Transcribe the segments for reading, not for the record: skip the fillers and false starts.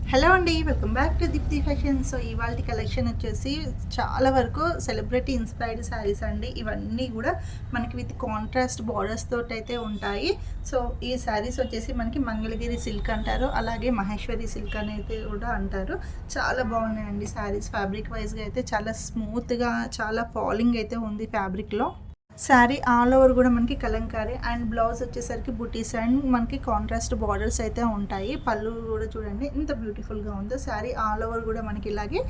Hello అండి, welcome back to Deepti fashion. So ఇవాళ collection వచ్చేసి చాలా వరకు సెలబ్రిటీ ఇన్స్పైర్డ్ శారీస్ అండి. ఇవన్నీ కూడా మనకి విత్ కాంట్రాస్ట్ బార్డర్స్ తోటి అయితే ఉంటాయి. సో ఈ శారీస్ వచ్చేసి మనకి మంగళగిరి సిల్క్ అంటారు, అలాగే మహేశ్వరి సిల్క్ అనేది కూడా అంటారు. చాలా బాగున్నాయండి శారీస్. ఫ్యాబ్రిక్ వైజ్గా అయితే చాలా స్మూత్గా, చాలా ఫాలింగ్ అయితే ఉంది ఫ్యాబ్రిక్లో. శారీ ఆల్ ఓవర్ కూడా మనకి కలంకారీ అండ్ బ్లౌజ్ వచ్చేసరికి బుటీస్ అండ్ మనకి కాంట్రాస్ట్ బార్డర్స్ అయితే ఉంటాయి. పళ్ళు కూడా చూడండి ఎంత బ్యూటిఫుల్గా ఉందో. శారీ ఆల్ ఓవర్ కూడా మనకి ఇలాగే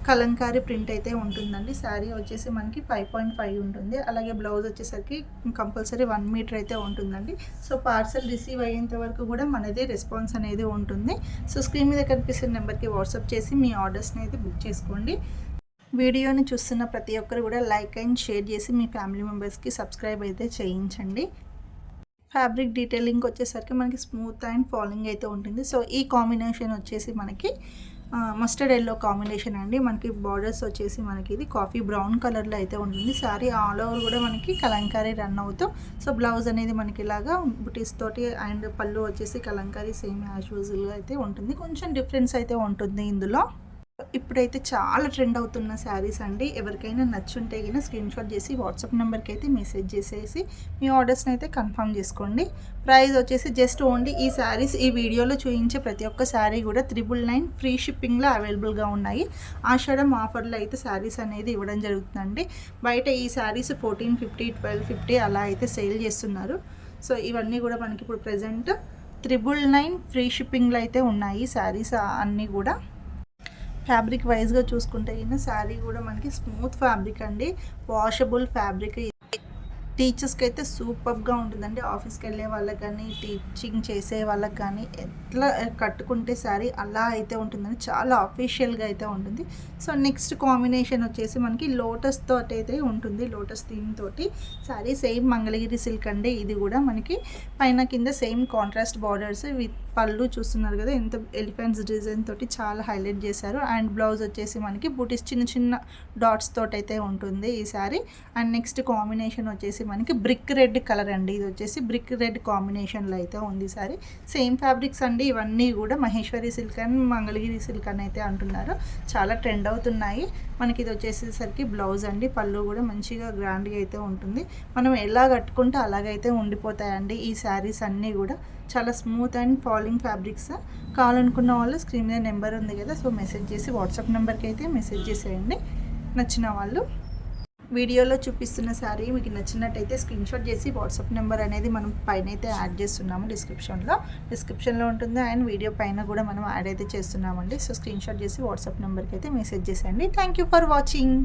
కలంకారీ ప్రింట్ అయితే ఉంటుందండి. శారీ వచ్చేసి మనకి 5.5 ఉంటుంది. అలాగే బ్లౌజ్ వచ్చేసరికి కంపల్సరీ 1 మీటర్ అయితే ఉంటుందండి. సో పార్సల్ రిసీవ్ అయ్యేంత వరకు కూడా మనదే రెస్పాన్స్ అనేది ఉంటుంది. సో స్క్రీన్ మీద కనిపిస్తున్న నెంబర్కి వాట్సాప్ చేసి మీ ఆర్డర్స్ని అయితే బుక్ చేసుకోండి. వీడియోని చూస్తున్న ప్రతి ఒక్కరు కూడా లైక్ అండ్ షేర్ చేసి మీ ఫ్యామిలీ మెంబర్స్కి సబ్స్క్రైబ్ అయితే చేయించండి. ఫ్యాబ్రిక్ డీటెయిలింగ్ వచ్చేసరికి మనకి స్మూత్ అండ్ ఫాలింగ్ అయితే ఉంటుంది. సో ఈ కాంబినేషన్ వచ్చేసి మనకి మస్టర్డ్ ఎల్లో కాంబినేషన్ అండి. మనకి బార్డర్స్ వచ్చేసి మనకి ఇది కాఫీ బ్రౌన్ కలర్లో అయితే ఉంటుంది. శారీ ఆల్ ఓవర్ కూడా మనకి కలంకారీ రన్ అవుతూ, సో బ్లౌజ్ అనేది మనకి ఇలాగా బుటీస్ తోటి అండ్ పళ్ళు వచ్చేసి కలంకారీ సేమ్ యాజ్ యూజువల్గా అయితే ఉంటుంది. కొంచెం డిఫరెన్స్ అయితే ఉంటుంది ఇందులో. ఇప్పుడైతే చాలా ట్రెండ్ అవుతున్న శారీస్ అండి. ఎవరికైనా నచ్చుంటే కన్నా స్క్రీన్ షాట్ చేసి వాట్సాప్ నెంబర్కి అయితే మెసేజ్ చేసేసి మీ ఆర్డర్స్ని అయితే కన్ఫర్మ్ చేసుకోండి. ప్రైస్ వచ్చేసి జస్ట్ ఓన్లీ ఈ శారీస్ ఈ వీడియోలో చూపించే ప్రతి ఒక్క శారీ కూడా 999 ఫ్రీ షిప్పింగ్లో అవైలబుల్గా ఉన్నాయి. ఆషాఢం ఆఫర్లో అయితే శారీస్ అనేది ఇవ్వడం జరుగుతుందండి. బయట ఈ శారీస్ 1450, 1250 అలా అయితే సేల్ చేస్తున్నారు. సో ఇవన్నీ కూడా మనకి ఇప్పుడు ప్రజెంట్ 999 ఫ్రీ షిప్పింగ్లో అయితే ఉన్నాయి శారీస్ అన్నీ కూడా. ఫ్యాబ్రిక్ వైజ్గా చూసుకుంటే అయినా శారీ కూడా మనకి స్మూత్ ఫ్యాబ్రిక్ అండి, వాషబుల్ ఫ్యాబ్రిక్. టీచర్స్కి అయితే సూపర్గా ఉంటుందండి. ఆఫీస్కి వెళ్ళే వాళ్ళకి కానీ, టీచింగ్ చేసే వాళ్ళకి కానీ ఎట్లా కట్టుకుంటే శారీ అలా అయితే ఉంటుందని చాలా అఫీషియల్గా అయితే ఉంటుంది. సో నెక్స్ట్ కాంబినేషన్ వచ్చేసి మనకి లోటస్ తోటి అయితే ఉంటుంది. లోటస్ థీమ్ తోటి శారీ సేమ్ మంగళగిరి సిల్క్ అండి. ఇది కూడా మనకి పైన కింద సేమ్ కాంట్రాస్ట్ బార్డర్స్ విత్ పళ్ళు చూస్తున్నారు కదా, ఎంత ఎలిఫెంట్స్ డిజైన్ తోటి చాలా హైలైట్ చేశారు. అండ్ బ్లౌజ్ వచ్చేసి మనకి బూటీస్ చిన్న చిన్న డాట్స్ తోటి అయితే ఉంటుంది ఈ శారీ. అండ్ నెక్స్ట్ కాంబినేషన్ వచ్చేసి మనకి బ్రిక్ రెడ్ కలర్ అండి. ఇది వచ్చేసి బ్రిక్ రెడ్ కాంబినేషన్లో అయితే ఉంది సారీ. సేమ్ ఫ్యాబ్రిక్స్ అండి ఇవన్నీ కూడా. Maheshwari silk and Mangalagiri silk అని అయితే అంటున్నారు. చాలా ట్రెండ్ అవుతున్నాయి. మనకి ఇది వచ్చేసేసరికి బ్లౌజ్ అండి. పళ్ళు కూడా మంచిగా గ్రాండ్గా అయితే ఉంటుంది. మనం ఎలా కట్టుకుంటే అలాగైతే ఉండిపోతాయండి ఈ శారీస్ అన్నీ కూడా. చాలా స్మూత్ అండ్ ఫాలింగ్ ఫ్యాబ్రిక్స్. కావాలనుకున్న వాళ్ళు స్క్రీన్ మీద నెంబర్ ఉంది కదా, సో మెసేజ్ చేసి వాట్సాప్ నెంబర్కి అయితే మెసేజ్ చేసేయండి నచ్చిన వాళ్ళు. వీడియోలో చూపిస్తున్న శారీ మీకు నచ్చినట్టయితే స్క్రీన్ షాట్ చేసి వాట్సాప్ నెంబర్ అనేది మనం పైన అయితే యాడ్ చేస్తున్నాము, డిస్క్రిప్షన్లో ఉంటుంది. అండ్ వీడియో పైన కూడా మనం యాడ్ అయితే చేస్తున్నామండి. సో స్క్రీన్ షాట్ చేసి వాట్సాప్ నెంబర్కి అయితే మెసేజ్ చేసేయండి. Thank you for watching.